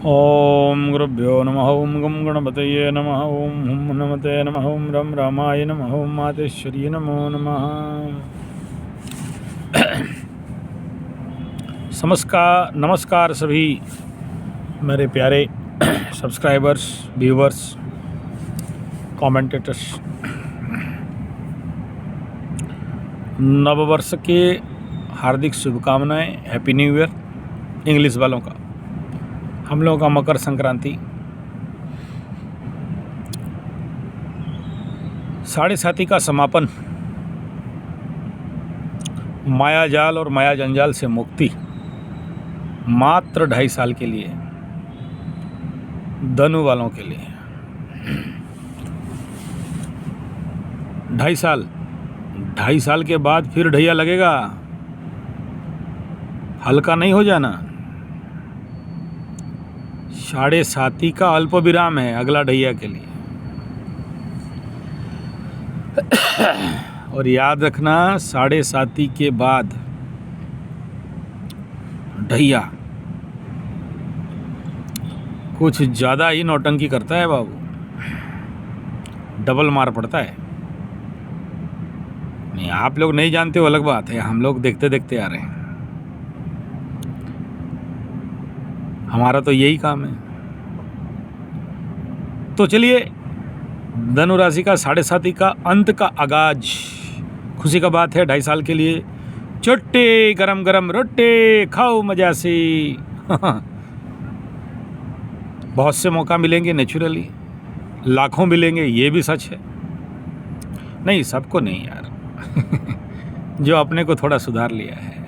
ओम गुरुभ्यो नमः। ओम गं गणपतये नमः। ओम हुं नमते नमः। ओम रं रामाय नमः। ओम मातेश्वरी नमो नमः। नमस्कार सभी मेरे प्यारे सब्सक्राइबर्स, व्यूवर्स, कमेंटेटर्स। नववर्ष के हार्दिक शुभकामनाएं। हैप्पी न्यू ईयर इंग्लिश वालों का। हम लोगों का मकर संक्रांति। 7.5 का समापन, माया जाल और माया जंजाल से मुक्ति मात्र 2.5 साल के लिए, धनु वालों के लिए। 2.5 साल के बाद फिर ढैया लगेगा। हल्का नहीं हो जाना। 7.5 का अल्प विराम है अगला ढैया के लिए। और याद रखना, 7.5 के बाद ढैया कुछ ज़्यादा ही नौटंकी करता है बाबू। डबल मार पड़ता है। नहीं, आप लोग नहीं जानते हो अलग बात है, हम लोग देखते देखते आ रहे हैं। हमारा तो यही काम है। तो चलिए, धनु राशि का 7.5 का अंत का आगाज। खुशी का बात है, 2.5 साल के लिए चुट्टे गरम गरम रोटे खाओ मजा से। बहुत से मौका मिलेंगे, नेचुरली लाखों मिलेंगे, ये भी सच है। नहीं, सबको नहीं यार। जो अपने को थोड़ा सुधार लिया है,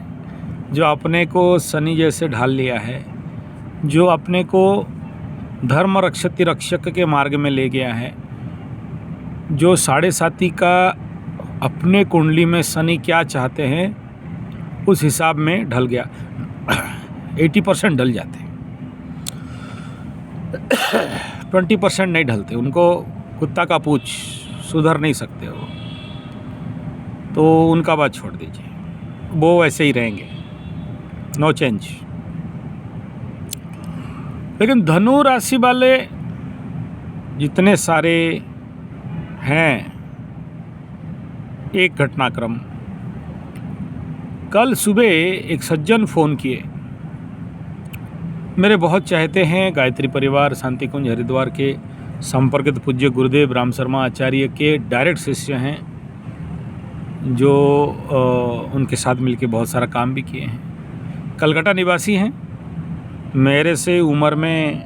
जो अपने को शनि जैसे ढाल लिया है, जो अपने को धर्म रक्षक के मार्ग में ले गया है, जो 7.5 का अपने कुंडली में शनि क्या चाहते हैं उस हिसाब में ढल गया। 80% ढल जाते हैं, 20% नहीं ढलते। उनको कुत्ता का पूछ, सुधर नहीं सकते वो, तो उनका बात छोड़ दीजिए, वो वैसे ही रहेंगे, नो चेंज। लेकिन धनु राशि वाले जितने सारे हैं, एक घटनाक्रम। कल सुबह एक सज्जन फ़ोन किए, मेरे बहुत चाहते हैं गायत्री परिवार शांति कुंज हरिद्वार के संपर्कित पूज्य गुरुदेव राम शर्मा आचार्य के डायरेक्ट शिष्य हैं, जो उनके साथ मिलके बहुत सारा काम भी किए हैं। कलकत्ता निवासी हैं, मेरे से उम्र में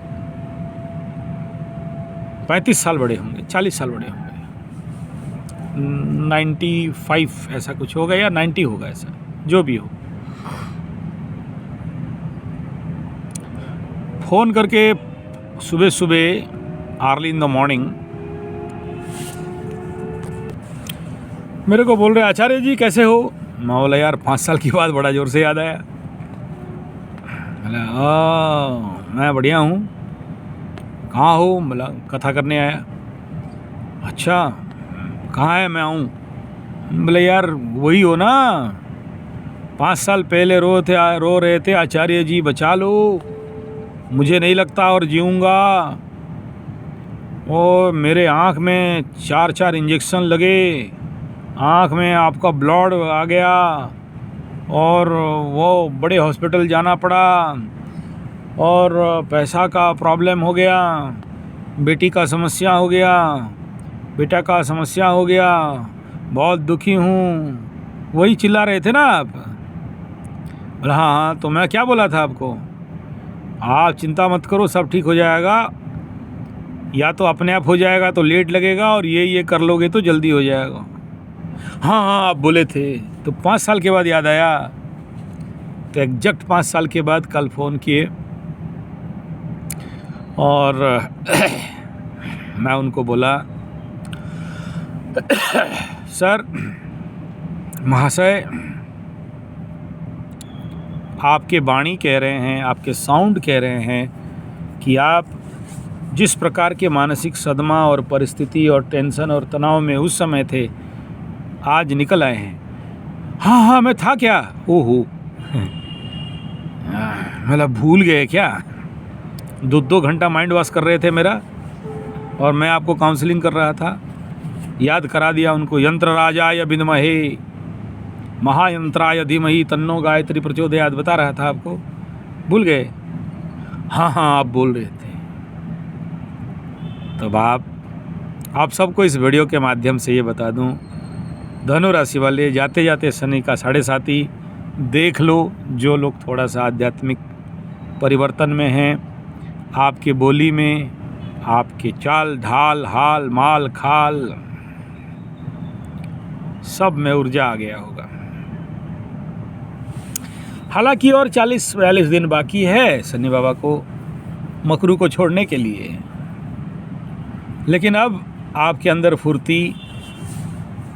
35 साल बड़े होंगे, 40 साल बड़े होंगे। 95 ऐसा कुछ होगा या 90 होगा, ऐसा जो भी हो। फ़ोन करके सुबह सुबह अर्ली इन द मॉर्निंग मेरे को बोल रहे, आचार्य जी कैसे हो। मैं बोला, यार 5 साल की बात बड़ा ज़ोर से याद आया। बोला, मैं बढ़िया हूँ। कहाँ हो। बोला, कथा करने आया। अच्छा, कहाँ है, मैं आऊँ। बोले, यार वही हो ना, 5 साल पहले रो रहे थे, आचार्य जी बचा लो, मुझे नहीं लगता और जीऊँगा। और मेरे आँख में 4 इंजेक्शन लगे, आँख में आपका ब्लड आ गया और वो बड़े हॉस्पिटल जाना पड़ा और पैसा का प्रॉब्लम हो गया, बेटी का समस्या हो गया, बेटा का समस्या हो गया, बहुत दुखी हूँ। वही चिल्ला रहे थे ना आप। बोला, हाँ, तो मैं क्या बोला था आपको, आप चिंता मत करो, सब ठीक हो जाएगा। या तो अपने आप हो जाएगा तो लेट लगेगा, और ये कर लोगे तो जल्दी हो जाएगा। हाँ, आप बोले थे। तो 5 साल के बाद याद आया। तो एग्जैक्ट 5 साल के बाद कल फ़ोन किए और मैं उनको बोला, सर महाशय, आपके वाणी कह रहे हैं, आपके साउंड कह रहे हैं कि आप जिस प्रकार के मानसिक सदमा और परिस्थिति और टेंशन और तनाव में उस समय थे, आज निकल आए हैं। हाँ, मैं था क्या। ओहो, मतलब भूल गए क्या। 2 घंटा माइंड वॉश कर रहे थे मेरा, और मैं आपको काउंसलिंग कर रहा था। याद करा दिया उनको, यंत्र राजाय विद्महे महायंत्राय धीमहि तन्नो गायत्री प्रचोदयात् बता रहा था आपको। भूल गए? हाँ हाँ, आप बोल रहे थे। तब आप सबको इस वीडियो के माध्यम से ये बता दूं, धनु राशि वाले जाते जाते शनि का 7.5 देख लो। जो लोग थोड़ा सा आध्यात्मिक परिवर्तन में हैं, आपके बोली में, आपके चाल ढाल, हाल माल खाल, सब में ऊर्जा आ गया होगा। हालांकि और 40-42 दिन बाकी है शनि बाबा को मकरू को छोड़ने के लिए, लेकिन अब आपके अंदर फुर्ती,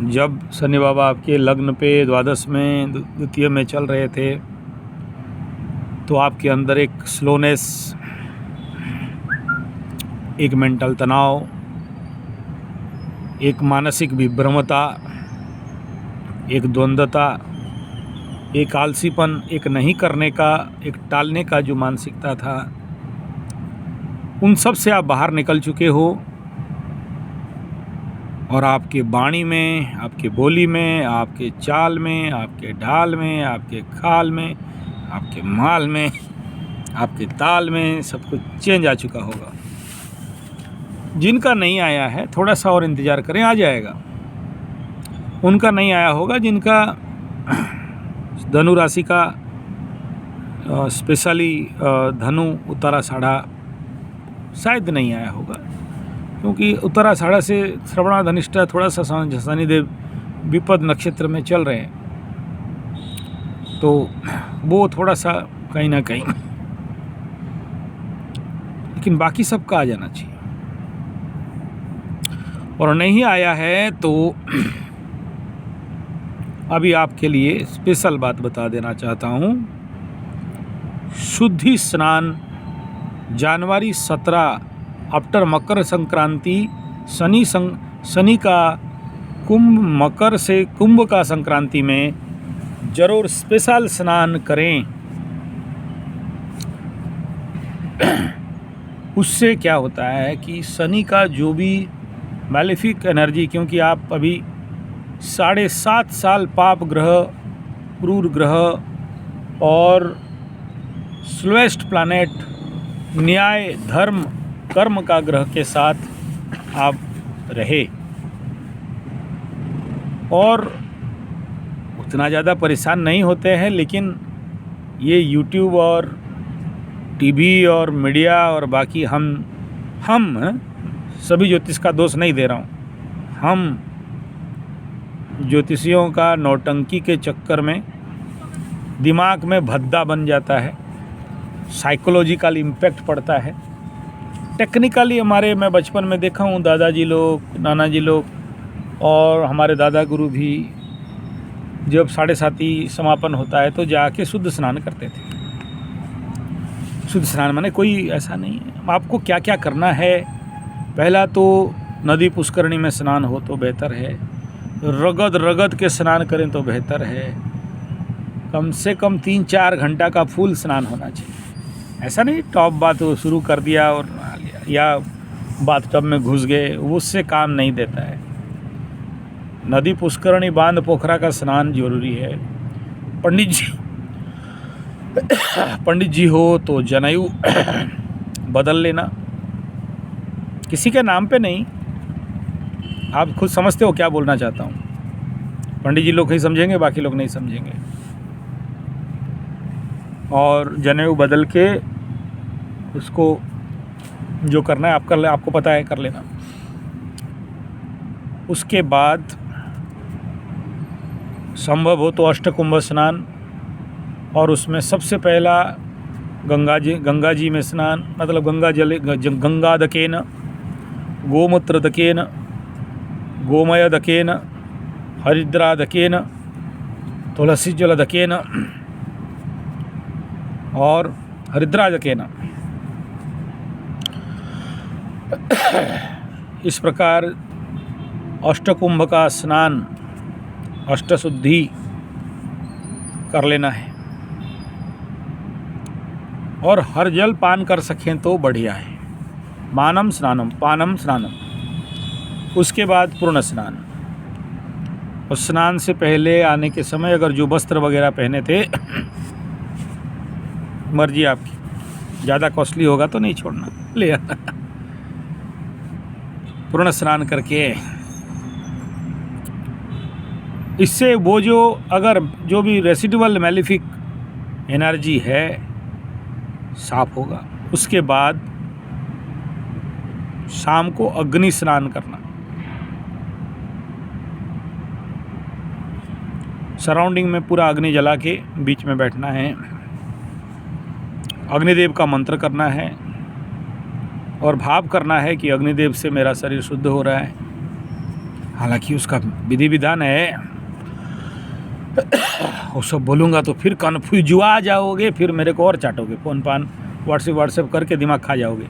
जब शनि बाबा आपके लग्न पे द्वादश में, द्वितीय में चल रहे थे, तो आपके अंदर एक स्लोनेस, एक मेंटल तनाव, एक मानसिक विभ्रमता, एक द्वंद्वता, एक आलसीपन, एक नहीं करने का, एक टालने का जो मानसिकता था, उन सब से आप बाहर निकल चुके हो। और आपके वाणी में, आपके बोली में, आपके चाल में, आपके ढाल में, आपके खाल में, आपके माल में, आपके ताल में सब कुछ चेंज आ चुका होगा। जिनका नहीं आया है थोड़ा सा और इंतज़ार करें, आ जाएगा। उनका नहीं आया होगा जिनका धनु राशि का स्पेशली धनु उत्तराषाढ़ा शायद नहीं आया होगा, क्योंकि उत्तराषाढ़ा से श्रवणा धनिष्ठा थोड़ा सा शनिदेव विपद नक्षत्र में चल रहे हैं, तो वो थोड़ा सा कहीं ना कहीं, लेकिन बाकी सबका आ जाना चाहिए। और नहीं आया है तो अभी आपके लिए स्पेशल बात बता देना चाहता हूँ। शुद्धि स्नान जनवरी 17 आफ्टर मकर संक्रांति, शनि का कुंभ, मकर से कुंभ का संक्रांति में जरूर स्पेशल स्नान करें। उससे क्या होता है कि शनि का जो भी मैलेफिक एनर्जी, क्योंकि आप अभी 7.5 साल पाप ग्रह, क्रूर ग्रह और स्लोएस्ट प्लैनेट न्याय, धर्म, कर्म का ग्रह के साथ आप रहे, और उतना ज़्यादा परेशान नहीं होते हैं। लेकिन ये यूट्यूब और टीवी और मीडिया और बाकी हम सभी ज्योतिष का दोष नहीं दे रहा हूँ, हम ज्योतिषियों का नौटंकी के चक्कर में दिमाग में भद्दा बन जाता है, साइकोलॉजिकल इम्पैक्ट पड़ता है। टेक्निकली हमारे, मैं बचपन में देखा हूँ दादाजी लोग, नाना जी लोग और हमारे दादा गुरु भी, जब 7.5 समापन होता है तो जाके शुद्ध स्नान करते थे। शुद्ध स्नान माने कोई ऐसा नहीं है। आपको क्या क्या करना है, पहला तो नदी पुष्करणी में स्नान हो तो बेहतर है, रगद के स्नान करें तो बेहतर है, कम से कम 3-4 घंटा का फुल स्नान होना चाहिए। ऐसा नहीं टॉप बात शुरू कर दिया और नहा लिया, या बाथटब में घुस गए, उससे काम नहीं देता है। नदी पुष्करणी, बांध, पोखरा का स्नान जरूरी है। पंडित जी हो तो जनेऊ बदल लेना, किसी के नाम पे नहीं, आप खुद समझते हो क्या बोलना चाहता हूँ। पंडित जी लोग ही समझेंगे, बाकी लोग नहीं समझेंगे। और जनेऊ बदल के उसको जो करना है आप कर ले, आपको पता है, कर लेना। उसके बाद संभव हो तो अष्टकुंभ स्नान, और उसमें सबसे पहला गंगा जी में स्नान, मतलब गंगादकेन, गोमूत्रदकेन, गोमयदकेन, हरिद्रादकेन, तुलसी जलदकेन और हरिद्रादकेन। इस प्रकार अष्टकुंभ का स्नान, अष्टशुद्धि कर लेना है। और हर जल पान कर सकें तो बढ़िया है। मानम स्नानम, पानम स्नानम। उसके बाद पूर्ण स्नान। और स्नान से पहले आने के समय अगर जो वस्त्र वगैरह पहने थे मर्जी आपकी, ज़्यादा कॉस्टली होगा तो नहीं छोड़ना, ले आना। पूर्ण स्नान करके इससे वो जो अगर जो भी रेसिडुअल मैलिफिक एनर्जी है साफ होगा। उसके बाद शाम को अग्नि स्नान करना। सराउंडिंग में पूरा अग्नि जला के बीच में बैठना है, अग्निदेव का मंत्र करना है और भाव करना है कि अग्निदेव से मेरा शरीर शुद्ध हो रहा है। हालांकि उसका विधि विधान है, वो सब बोलूँगा तो फिर कन्फ्यूजुआ जाओगे, फिर मेरे को और चाटोगे, फ़ोन पान व्हाट्सएप करके दिमाग खा जाओगे।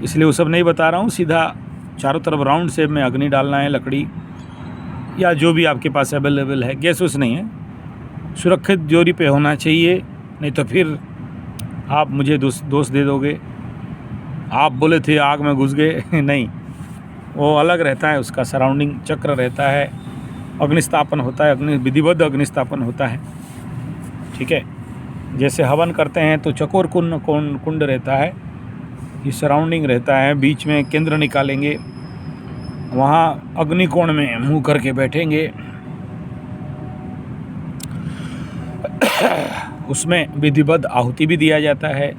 इसलिए वो सब नहीं बता रहा हूँ। सीधा चारों तरफ राउंड शेप में अग्नि डालना है, लकड़ी या जो भी आपके पास अवेलेबल है, गैस वैस नहीं है, सुरक्षित जोरी पे होना चाहिए, नहीं तो फिर आप मुझे दोष दे दोगे, आप बोले थे आग में घुस गए। नहीं, वो अलग रहता है, उसका सराउंडिंग चक्र रहता है, अग्निस्थापन होता है, विधिवत अग्निस्थापन होता है। ठीक है, जैसे हवन करते हैं तो चकोर कुंड रहता है, ये सराउंडिंग रहता है, बीच में केंद्र निकालेंगे, वहाँ अग्निकोण में मुंह करके बैठेंगे, उसमें विधिवत आहुति भी दिया जाता है।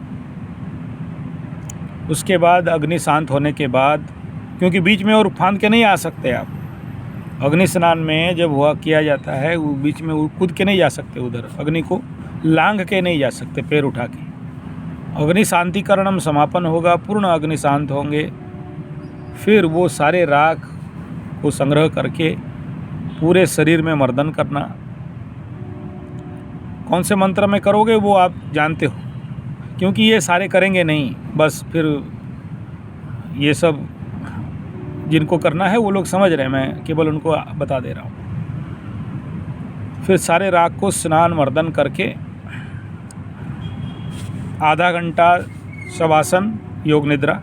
उसके बाद अग्नि शांत होने के बाद, क्योंकि बीच में और फांद के नहीं आ सकते आप, अग्नि स्नान में जब हुआ किया जाता है वो बीच में वो कूद के नहीं जा सकते, उधर अग्नि को लांघ के नहीं जा सकते पैर उठा के। अग्नि शांतिकरणम समापन होगा, पूर्ण अग्नि शांत होंगे, फिर वो सारे राख को संग्रह करके पूरे शरीर में मर्दन करना। कौन से मंत्र में करोगे वो आप जानते हो, क्योंकि ये सारे करेंगे नहीं, बस फिर ये सब जिनको करना है वो लोग समझ रहे हैं, मैं केवल उनको बता दे रहा हूँ। फिर सारे राख को स्नान मर्दन करके आधा घंटा शवासन योग निद्रा,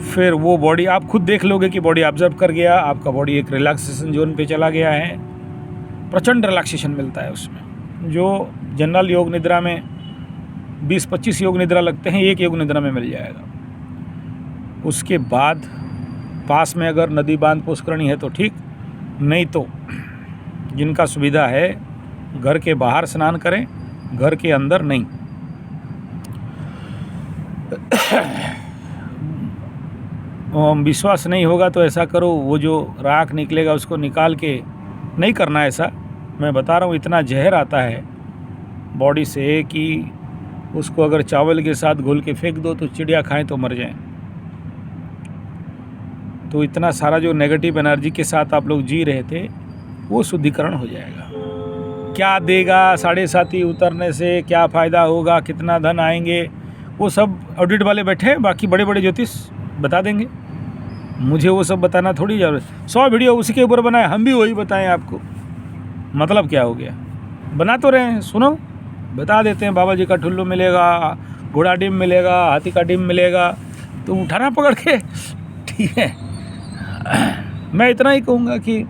फिर वो बॉडी आप खुद देख लोगे कि बॉडी ऑब्जर्व कर गया, आपका बॉडी एक रिलैक्सेशन जोन पे चला गया है, प्रचंड रिलैक्सेशन मिलता है उसमें। जो जनरल योग निद्रा में 20-25 योग निद्रा लगते हैं, एक योग निद्रा में मिल जाएगा। उसके बाद पास में अगर नदी बांध पुष्करणी है तो ठीक, नहीं तो जिनका सुविधा है घर के बाहर स्नान करें, घर के अंदर नहीं। विश्वास नहीं होगा तो ऐसा करो, वो जो राख निकलेगा उसको निकाल के, नहीं करना ऐसा, मैं बता रहा हूँ, इतना जहर आता है बॉडी से कि उसको अगर चावल के साथ घोल के फेंक दो तो चिड़िया खाएं तो मर जाएं। तो इतना सारा जो नेगेटिव एनर्जी के साथ आप लोग जी रहे थे वो शुद्धिकरण हो जाएगा। क्या देगा 7.5 उतरने से, क्या फ़ायदा होगा, कितना धन आएंगे, वो सब ऑडिट वाले बैठे हैं, बाकी बड़े बड़े ज्योतिष बता देंगे। मुझे वो सब बताना थोड़ी जरूरत। 100 वीडियो उसी के ऊपर बनाए, हम भी वही बताएं आपको, मतलब क्या हो गया, बना तो रहे हैं, सुनो बता देते हैं। बाबा जी का ठुल्लू मिलेगा, घोड़ा डिम मिलेगा, हाथी का डिम मिलेगा, तो उठाना पकड़ के, ठीक है। मैं इतना ही कहूँगा कि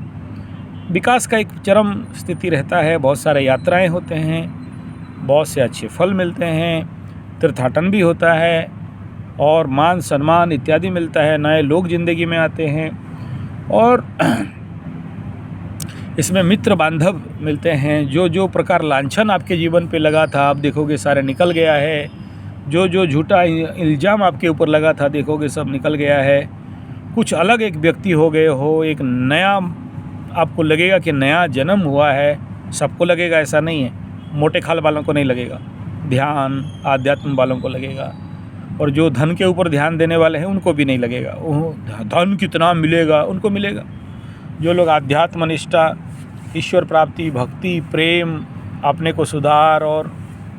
विकास का एक चरम स्थिति रहता है, बहुत सारे यात्राएं होते हैं, बहुत से अच्छे फल मिलते हैं, तीर्थाटन भी होता है और मान सम्मान इत्यादि मिलता है, नए लोग ज़िंदगी में आते हैं और इसमें मित्र बांधव मिलते हैं। जो जो प्रकार लांछन आपके जीवन पे लगा था आप देखोगे सारे निकल गया है, जो जो झूठा इल्ज़ाम आपके ऊपर लगा था देखोगे सब निकल गया है। कुछ अलग एक व्यक्ति हो गए हो, एक नया आपको लगेगा कि नया जन्म हुआ है, सबको लगेगा ऐसा नहीं है, मोटे खाल वालों को नहीं लगेगा, ध्यान आध्यात्म वालों को लगेगा, और जो धन के ऊपर ध्यान देने वाले हैं उनको भी नहीं लगेगा, वो धन कितना मिलेगा उनको मिलेगा। जो लोग आध्यात्म निष्ठा, ईश्वर प्राप्ति, भक्ति, प्रेम, अपने को सुधार और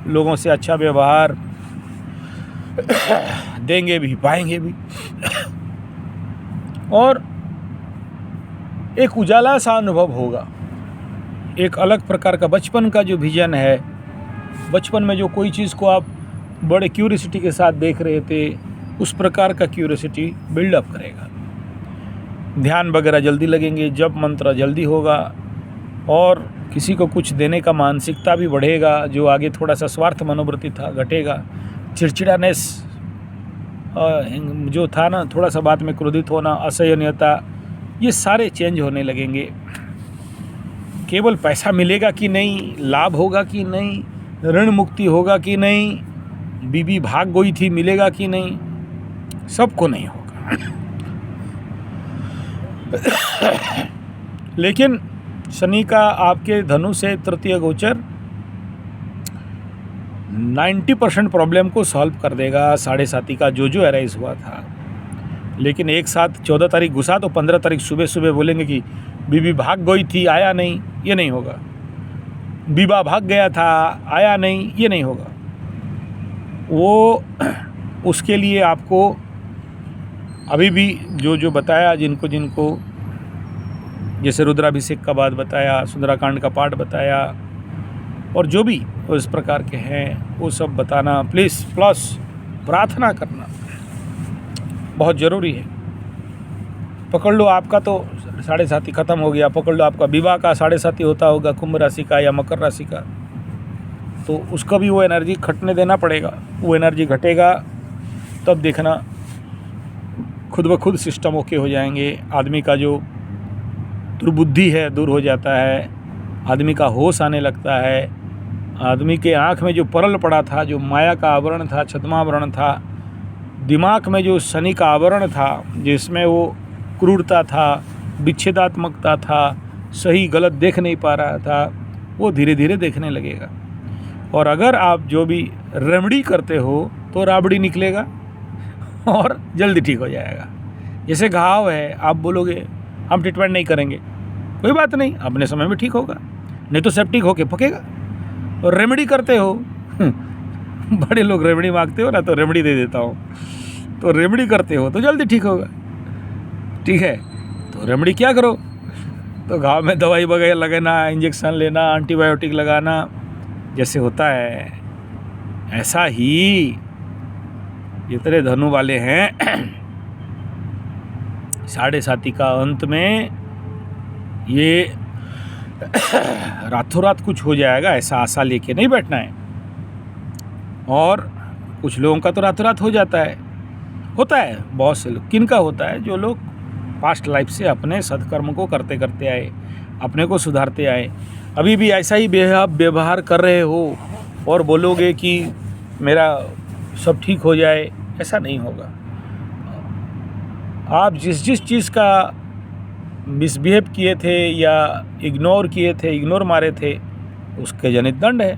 लोगों से अच्छा व्यवहार देंगे भी, पाएंगे भी, और एक उजाला सा अनुभव होगा, एक अलग प्रकार का बचपन का जो विजन है, बचपन में जो कोई चीज़ को आप बड़े क्यूरियोसिटी के साथ देख रहे थे, उस प्रकार का क्यूरियोसिटी बिल्डअप करेगा। ध्यान वगैरह जल्दी लगेंगे, जप मंत्र जल्दी होगा, और किसी को कुछ देने का मानसिकता भी बढ़ेगा। जो आगे थोड़ा सा स्वार्थ मनोवृत्ति था घटेगा। चिड़चिड़ानेस जो था ना, थोड़ा सा बात में क्रोधित होना, असहनीयता, ये सारे चेंज होने लगेंगे। केवल पैसा मिलेगा कि नहीं, लाभ होगा कि नहीं, ऋण मुक्ति होगा कि नहीं, बीबी भाग गई थी मिलेगा कि नहीं, सबको नहीं होगा। लेकिन शनि का आपके धनु से तृतीय गोचर 90% प्रॉब्लम को सॉल्व कर देगा। 7.5 का जो अराइज हुआ था, लेकिन एक साथ 14 तारीख घुसा तो 15 तारीख सुबह सुबह बोलेंगे कि बीबी भाग गई थी आया नहीं, ये नहीं होगा। बीबा भाग गया था आया नहीं, ये नहीं होगा। वो उसके लिए आपको अभी भी जो बताया, जिनको जैसे रुद्राभिषेक का बात बताया, सुंदराकांड का पाठ बताया, और जो भी उस प्रकार के हैं वो सब बताना प्लीज़, प्लस प्रार्थना करना बहुत ज़रूरी है। पकड़ लो आपका तो 7.5 ख़त्म हो गया, पकड़ लो आपका विवाह का 7.5 होता होगा कुंभ राशि का या मकर राशि का, तो उसका भी वो एनर्जी घटने देना पड़ेगा। वो एनर्जी घटेगा तब देखना खुद ब खुद सिस्टम ओके हो जाएंगे। आदमी का जो दुर्बुद्धि है दूर हो जाता है, आदमी का होश आने लगता है, आदमी के आँख में जो परल पड़ा था, जो माया का आवरण था, छद्मावरण था, दिमाग में जो शनि का आवरण था, जिसमें वो क्रूरता था, विच्छेदात्मकता था, सही गलत देख नहीं पा रहा था, वो धीरे धीरे देखने लगेगा। और अगर आप जो भी रेमेडी करते हो तो राबड़ी निकलेगा और जल्दी ठीक हो जाएगा। जैसे घाव है, आप बोलोगे हम ट्रीटमेंट नहीं करेंगे, कोई बात नहीं, अपने समय में ठीक होगा, नहीं तो सेप्टिक होके पकेगा। और रेमेडी करते हो बड़े लोग रेमेडी मांगते हो ना, तो रेमेडी दे देता हूँ। तो रेमेडी करते हो तो जल्दी ठीक होगा, ठीक है। तो रेमेडी क्या करो, तो घाव में दवाई वगैरह लगाना, इंजेक्शन लेना, एंटीबायोटिक लगाना, जैसे होता है ऐसा ही जितने धनु वाले हैं 7.5 का अंत में ये रातों रात कुछ हो जाएगा ऐसा आशा लेके नहीं बैठना है। और कुछ लोगों का तो रातों रात हो जाता है, होता है बहुत से लोग। किन का होता है? जो लोग पास्ट लाइफ से अपने सत्कर्म को करते करते आए, अपने को सुधारते आए। अभी भी ऐसा ही व्यवहार कर रहे हो और बोलोगे कि मेरा सब ठीक हो जाए, ऐसा नहीं होगा। आप जिस चीज़ का मिसबिहेव किए थे या इग्नोर किए थे, इग्नोर मारे थे, उसके जनित दंड है।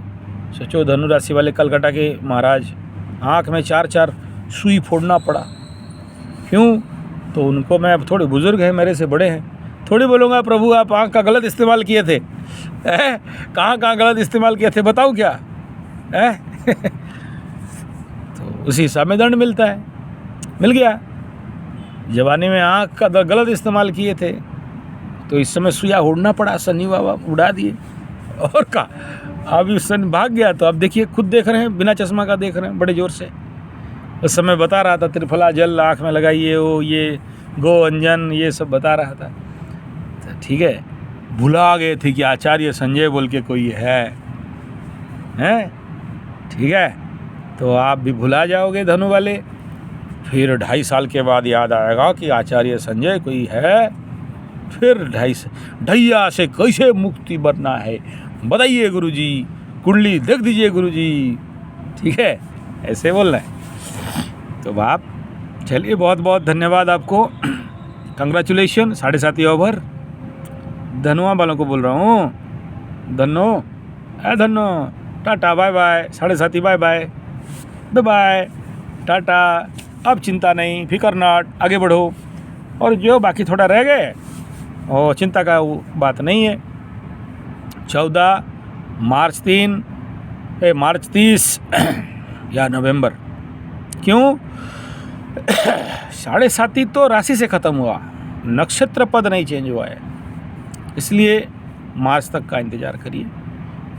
सोचो धनु राशि वाले कलकत्ता के महाराज, आँख में 4 सुई फोड़ना पड़ा। क्यों? तो उनको, मैं अब थोड़े बुजुर्ग हैं, मेरे से बड़े हैं, थोड़ी बोलूँगा प्रभु आप आँख का गलत इस्तेमाल किए थे। कहाँ गलत इस्तेमाल किए थे बताओ क्या है? तो उसी हिसाब में दंड मिलता है, मिल गया। जवानी में आँख का गलत इस्तेमाल किए थे तो इस समय सुइया उड़ना पड़ा, शनि बाबा उड़ा दिए। और का अभी शनि भाग गया तो अब देखिए, खुद देख रहे हैं, बिना चश्मा का देख रहे हैं बड़े ज़ोर से। उस समय बता रहा था त्रिफला जल आँख में लगाइए, वो ये गो अंजन, ये सब बता रहा था। तो ठीक है, भुला गए थे कि आचार्य संजय बोल के कोई है, ठीक है। तो आप भी भुला जाओगे धनु वाले, फिर 2.5 साल के बाद याद आएगा कि आचार्य संजय कोई है। फिर 2.5 ढैया से कैसे मुक्ति बनना है बताइए गुरुजी, कुंडली देख दीजिए गुरुजी, ठीक है, ऐसे बोलना है। तो बाप चलिए, बहुत बहुत धन्यवाद आपको, कंग्रेचुलेशन। 7.5 ओवर धनुआ वालों को बोल रहा हूँ, धनो tata bye bye, 7.5 bye bye, bye tata. अब चिंता नहीं, फिकर नॉट, आगे बढ़ो। और जो बाकी थोड़ा रह गए, और चिंता का वो बात नहीं है। 14 मार्च 30 या नवंबर, क्यों? 7.5 तो राशि से ख़त्म हुआ, नक्षत्र पद नहीं चेंज हुआ है, इसलिए मार्च तक का इंतज़ार करिए।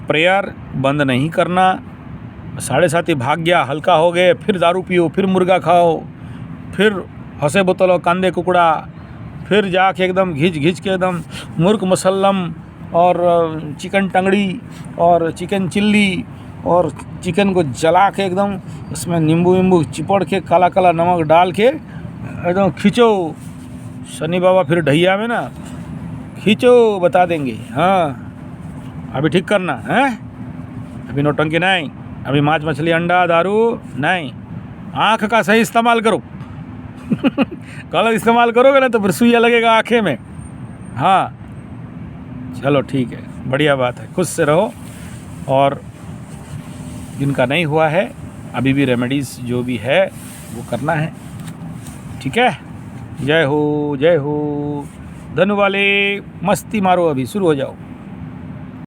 प्रेयर बंद नहीं करना, 7:30 ही भाग गया, हल्का हो गए, फिर दारू पियो, फिर मुर्गा खाओ, फिर हंसे बोतलो कांदे कुकड़ा, फिर जाके एकदम घिच के एकदम मुर्ग मसल्लम और चिकन टंगड़ी और चिकन चिल्ली और चिकन को जला के एकदम उसमें नींबू वींबू चिपड़ के काला काला नमक डाल के एकदम खींचो। शनि बाबा फिर ढैया में ना खींचो, बता देंगे। हाँ, अभी ठीक करना है, अभी नौटंकी नहीं, अभी मांस मछली अंडा दारू नहीं, आँख का सही इस्तेमाल करो। गलत इस्तेमाल करोगे ना तो फिर सुइया लगेगा आँखें में। हाँ चलो ठीक है, बढ़िया बात है, खुश से रहो। और जिनका नहीं हुआ है अभी भी रेमेडीज़ जो भी है वो करना है, ठीक है। जय हो जय हो। धनु वाले मस्ती मारो, अभी शुरू हो जाओ।